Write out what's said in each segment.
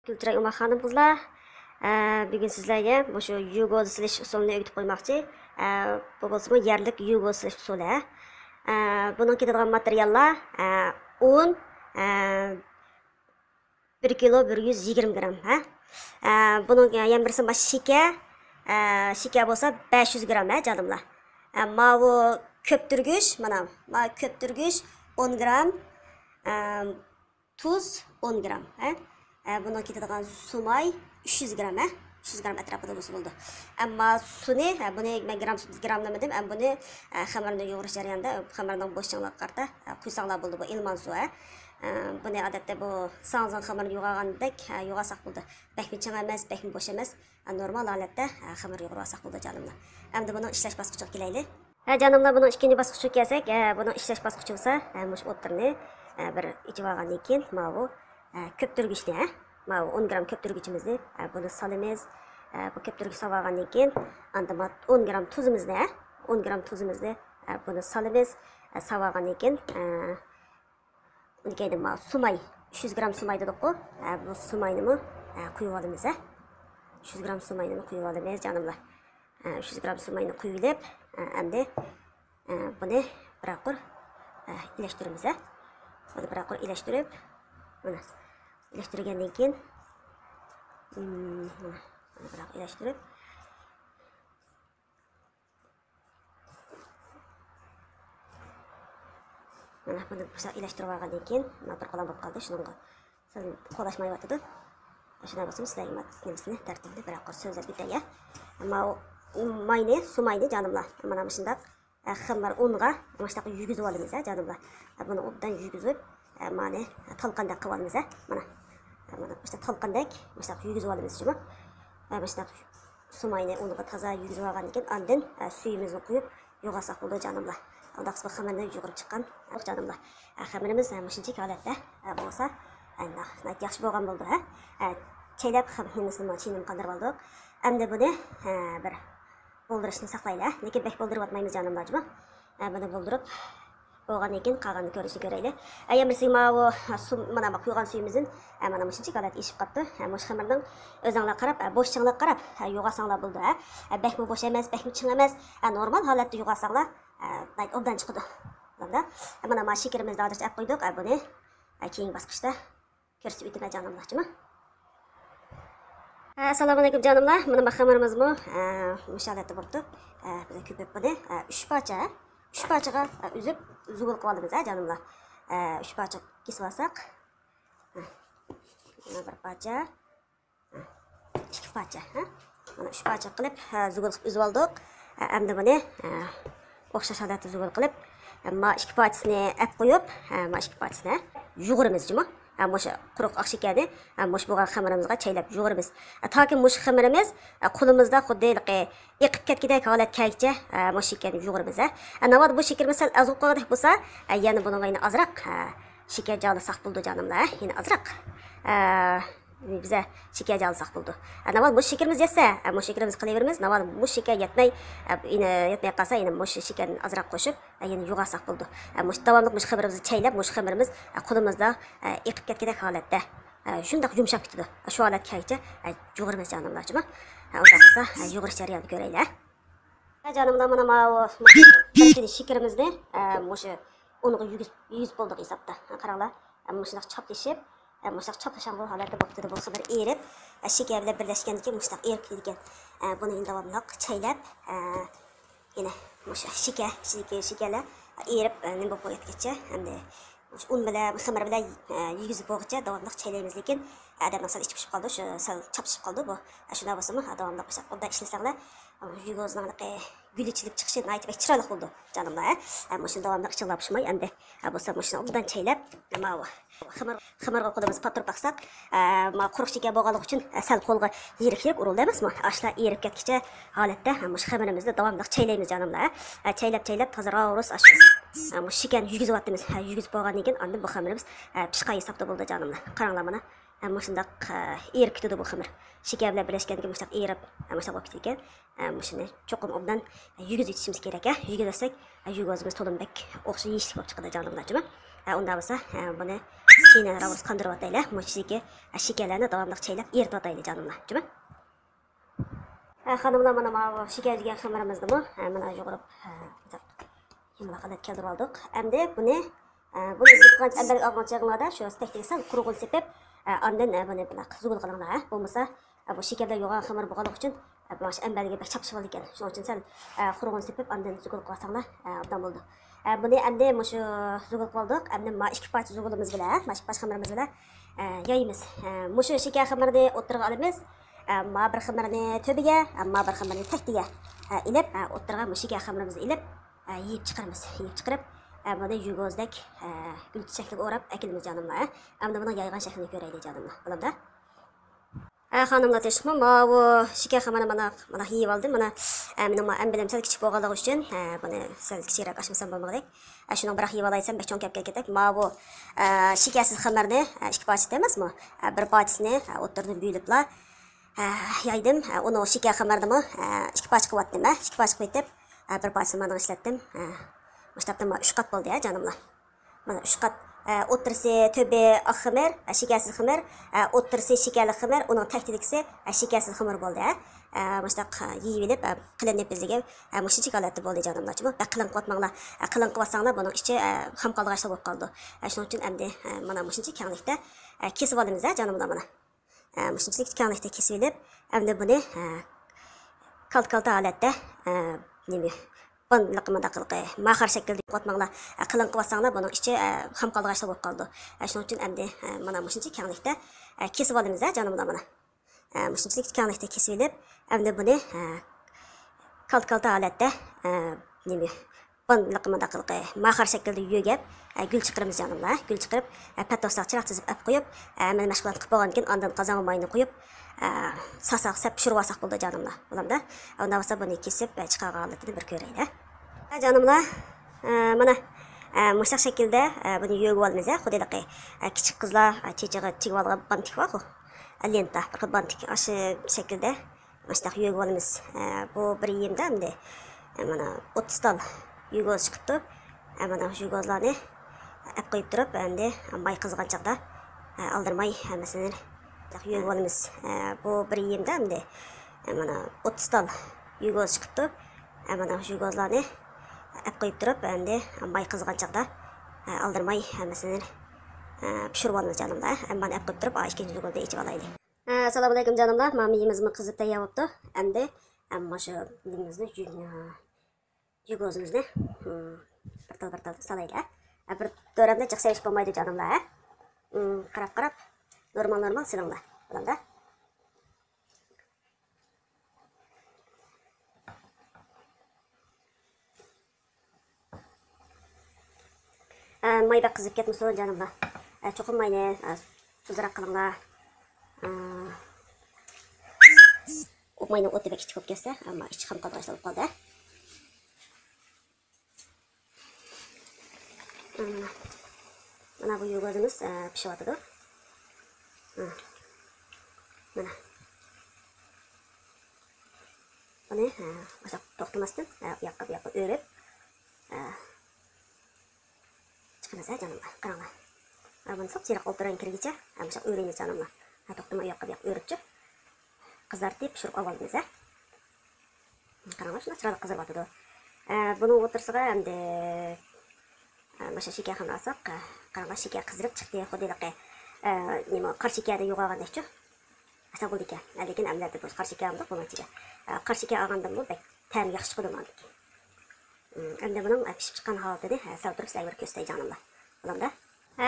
Gültirak Umar xanım qızlar, bugün sizlarga şu yugo silish usulini o'rgatib qo'ymoqchi. Bu bo'lsa yerlik yugo silish usuli. Bunun ketadigan materiallar un 1 kilo 120 gram. Bunun yana birisi şeker bo'lsa 500 gram canımlar. Bu köptürgüç, mana köptürgüç 10 gram, tuz 10 gram. Bunun ketadigan sumay 300 gram, 300 gram atrofida bo'lsa bo'ldi. Ammo suni, buni men gramlamadim, buni xamirni yo'g'irish jarayonida xamirning bo'shligiga qarata quysanglar bo'ldi. Bu ilmon suvi. Buni odatda bu sanzon xamirni yo'g'agandek yo'g'asak bo'ldi. Bakmi chang emas, bakmi bo'sh emas, normal holatda xamir yo'g'irsak bo'ldi canımlar. Endi buni ishlash bosqichiga kelaylik. Canımlar, buni ikkinchi bosqichiga kelsak, buni ishlash bosqichi bo'lsa, mush o'tirni bir ichib olgandan keyin bu köptürgüçni, 10 gram köptürgüçimizni bunu salamiz. Bu köptürgüç salgandan keyin anda 10 gram tuzimizni, 10 gram tuzimizni bunu salamiz. Salgandan keyin unga endi sumay, 300 gram sumay dedik-ku. Bu sumayni quyib olamiz. 300 gram sumayni quyib olamiz canımlar. 300 gram sumayni quyilib, endi buni biroq ilashtiramiz. Buni biroq ilashtirib, mana ilashtirgandan keyin biroq ilashtirib mana buni ilashtirib olgandan keyin bir qo'lam bo'lib qoldi. Shunga qo'lashmayotdi. Shunday bo'lsa sizlarga nimasini tartibli biroq so'zlab bitaya. Mayni, sumayni canımlar. Mana shunday xamir unga mana shunaqa yugizib olamiz canımlar. Buni obdan yugizib mana talqandek qilib olamiz. Mana işte talqandek mesela yugizib olamiz shuni. Mesela sumayni unga toza yugizib olgandan keyin andin suyimizni quyib yo'g'asak bo'ldi canımlar. Aldax bu xamirni yugurib chiqqan canımlar. Xamirimiz shunchalik holatda bo'lsa, yaxshi bo'lgan bo'ldi. Chaylab xamirimizni chinib qandirib oldik. Endi buni bir bo'ldirishni saqlaylik. Lekin bek bo'ldirib atmaymiz canımlar. Buni bo'ldirib bo'lgandan keyin qolganini ko'rishni ko'raylik. Ayamisi mana bu quygan suyimizin mana shunchalik holat eshib qoldi. Mush xamirning o'zinglar qarab, bo'shchiqliq qarab yo'g'asanglar bo'ldi. Bakmi bo'sh emas, bakmi ching emas, normal holatda yo'g'asanglar obdan chiqadi. Mana shekarimizni hozircha olib qo'ydik. Buni keyingi bosqichda ko'rsatib o'taman canımlar. Assalomu alaykum canımlar. Mana xamirimizmi mush holatda bo'ldi. Biz ko'pib buni 3 parcha 3 parchaga uzib zugul qilib olamiz canımlar. 3 parcha kesib olsak, mana bir parcha, 2 parcha, mana 3 parcha qilib zugul qilib uzib oldik. Endi buni o'xshash holatda zugul qilib, mana 2 parchasini olib qo'yib, mana 2 parchasini yug'uramiz juma. Mush quruq oq shekarni mush bo'lgan xamirimizga chaylab yug'uramiz. Toki mush xamirimiz qo'limizda xuddi eqib ketgidek holat kelguncha mush shekarni yug'uramiz. Navod bu shekar misal azib qo'ygandek bo'lsa, yana bunga yana azroq shekar jolisak bo'ldi canımlar. Yana azroq bize şeker alsak buldu. Navod bu şekerimiz yetse, bu şekerimiz qilaveramiz. Navod bu şeker yetmey qalsa, yine bu şekerni azroq qo'shib, yine yo'g'asak buldu. Mush davomli mush xamirimizni chaylab, mush xamirimiz qo'limizda eqib ketgandek holatda shunday yumshab ketdi. Shu holat kelguncha yo'g'iramiz canımlar. Unda bo'lsa yo'g'irish jarayonini ko'raylik. Canımlar, mana bu shekarimizni mush unga 100 bo'ldi hisobda. Qaranglar, mushunday chaplashib Muştaq çaplaşan bu holatda bo'lib bu xamir erib, sheker bilan birlashgandan keyin muştaq erib ketgan. Buni endi davomli chaylab, yana mush shekerlar erib nima bo'lib qo'yatgacha, endi un bilan xamir bilan yugizib bo'lguncha davomli chaylaymiz. Lekin adamning sal ichib qoldi, shu sal chapishib qoldi bu. Shunday bo'lsa-mu davomli unda ishlasanglar, yugozning gülüçülüp çıkışı naytib chiroyli bo'ldi canımlar. Mushuni davomli ichilab pishmay, endi bo'lsa mushuni obdan chaylab, xamirga qo'limiz patirib baqsak, quruq sheker bo'lganligi uchun sal qo'lga yirik urildi emasmi? Ashla erib ketgicha holatda mush xamirimizni davomli chaylaymiz canımlar. Chaylab tozaraq urus ashib. Mush shekarni yugizib atamiz. Yugizib bo'lgandan keyin endi bu xamirimiz pishqay hisobda bo'ldi canımlar. Qaranglar mana. Mushunda erib ketdi bu xamir. Sheker bilan birlashgandan keyin mushaq erib, mushaq bo'lib ketgan. Mushuni cho'qim obdan yugizib yetishimiz kerak. Yugizsak, yugozimiz to'limbek o'xshi yeyishlik bo'lib chiqadi canımlar. Unda bo'lsa, buni Şeyini ravuz kandırıp atayla. Moşiki şekerlerini devamlı çaylap eritip atayla canımlar. Cuma. Hanımlar mana şekercigen xamirimizni bu. Mana yoğurup yumla qilib keltirib oldik. Endi buni qancha ambalik olgan chog'inglarda shu stekdagi sal quruqini sepib, ondan buni bunaqa zugul qilinglar. Bo'lmasa bu shekarda yo'g'on xamir bo'lganligi uchun mana shu ambaliga bak chapishib oldi ekan. Shuning uchun sal quruqini sepib, ondan zugul qilsanglar obdan bo'ldi. Buni endi shu zugul qildik. Endi ma ikki parcha zugulimiz bilan, mana shu xamirimiz bilan yaymiz. Shu shekar xamirni o'tirg'a olamiz. Ma bir xamirni töbiga, ma bir xamirni taktiga ilib, o'tirg'a shekar xamirimizni ilib yeyib chiqaramiz. Yeyib chiqarib, buni yugozdek gul chechaklik o'rab akilimiz canımlar. Endi buni yaygan shaklini ko'raylik canımlar. Bo'lamda? Xonimlar teshmi, bu shekar xamirni mana yeyib oldim. Mana mening ambilim sal kichik bo'lganligi uchun buni sal kichikroq ochmasam bo'lmag'idek. Shuni bir yeyib olaysam, bek cho'ng kelib ketdik. Bu shekarsiz xamirni ikki parcha emasmi? Bir parchasini o'tirdim büyülüpla yaydım. Onu şeker xamirni ikki parcha qilib otdim. Ikki parcha qilib etib, bir parchasini mana ishlatdim. Başlaptım 3 kat oldu ya canımlar. Mana 3 kat o'tirisi töbe xamir, shekarsiz xamir, o'tirisi shekarli xamir, uning taktidikisi shekarsiz xamir bo'ldi. Başlap yeyib olib, qilinib bizga mushuncha holatda bo'ldi canımlar. Bu qilin qotmanglar. Qilin qilsanglar buning ichi ham qolg'ashli bo'lib qoldi. Shuning uchun endi mana mushuncha kenglikda kesib olamiz canımlar mana. Mushunchalik kenglikda kesib olib, endi buni kalta holatda nima Laqımdaqılıqı, mahar şəkildə qotmaqla qılın qıvasanlar bunun içi xam qalğaşlı bo'lib qoldi. Shuning uchun endi mana mushuncha kenglikda kesib olamiz canımda mana. Mushunchalik kenglikda kesib olib, endi buni kalta holatda nima laqımdaqılıqı, mahar şəkildə yuyib, gül chiqiramiz canımlar. Gül chiqirib, patosaq chiroq chizib olib qo'yib, mana mashg'ulot qilib bo'lgandan keyin ondan qozon mayini qo'yib, sasaq sap pishirib olsak bo'ldi canımlar. Bo'lamda? Undan bo'lsa buni kesib chiqargan holatini bir ko'raylik. Canımlar, mana mushaq shaklda buni yo'g'ib olamiz. Xudoylaqi kichik qizlar chechig'i tegib olgan bantik bor-ku. Lenta, bir bantik. Shu shaklda mushaq yo'g'ib olamiz. Bu bir yemda endi mana 30 tal yo'g'oz chiqibdi. Mana shu yo'g'ozlarni olib qo'yib turib, endi may qizgan chaqda aldirmay hammasini yo'g'ib olamiz. Bu bir yemda endi mana 30 tal yo'g'oz chiqibdi. Mana shu yo'g'ozlarni olib qo'yib turib, endi may qizgan chaqda aldirmay hammasini pishirib olamiz canımlar. Mana olib qo'yib turib, ikkinchi yo'g'ozda ichib olaylik. Assalomu alaykum canımlar. Mamiyimizni qizib tayyor bo'libdi. Endi amma shu nimamizni yo'g'ozimizni bir tal salaylik. Bir dövrəmdə çox seviş bo'lmaydi canımlar. Qarab normal silinglar. Bo'ladi. Mayda qizib ketmasa canımlar. Çoxum mayni tuzroq qilinglar. Mayni o'ti bek kichik bo'lib ketsa, ammo ichi ham qolg'ashli bo'lib qoldi. Mana bu yo'g'ozimiz pishyapti. Mana. Buni o'sha to'xtamasdan u yoqqa o'rib chiqamiz canımlar. Qaranglar. Buni so'qchiroq o'tirgan kirgicha, o'sha o'raymiz canımlar. To'xtamay u yoqqa o'ribchi. Qizartib pishirib olamiz. Qaranglar, shuni chiroyli qiziryapti. Buni o'tirsiga endi Başa şeker ham alsak, qaranglar şeker qizdirib chiqdi, xudoylaqi. Nima qor shekarni yo'g'agandek-chi. Asa bo'ldi ekan. Lekin amlarda bu qor shekarni bo'lmachiga. Qor shekar olgandan bu ta'mi yaxshi chiqdi menga. Endi buning pishib chiqqan holatini sal turib sizlarga ko'rsatay canımlar. Bo'lamda?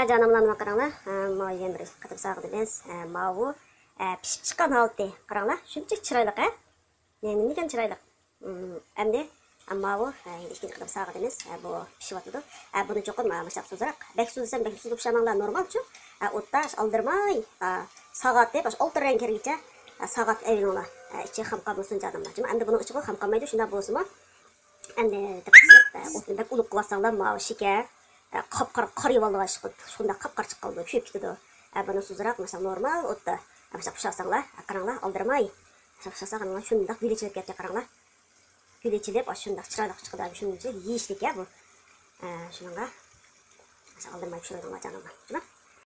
Canımlar mana qaranglar. Mo'yin bir qatib sog'dimiz. Bu pishib chiqqan holati. Qaranglar, shuncha chiroyli-a? Nega chiroyli? Endi Amma bu ikkinchi qilib sog'dimiz. Bu pishyapti. Buni cho'qim mashaq suzroq. Bek suzsam, bek suzib pishirmanglar normal-chu. O'tda aldirmay, soat deb o'ltirgan kirgicha soat ayringlar. Ichi ham qolmasin canımlar. Endi buni ichi ham qolmaydi, shunda bo'lsa-mi? Endi o'tni bek ulug' qilsanglar, mana shekar qarib olgan shunda qop-qor chiqib qoldi, kuyib ketdi. Buni suzroq, masalan, normal o'tda mashaq pishirsanglar, qaranglar, aldirmay. Pishirsanglar, shunda gulechilib ketdi, qaranglar. Gülechilib, shundoq chiroyli chiqadi. Shuncha yeyishlik bu. Shunga aldirmay pishiradigan canımlar.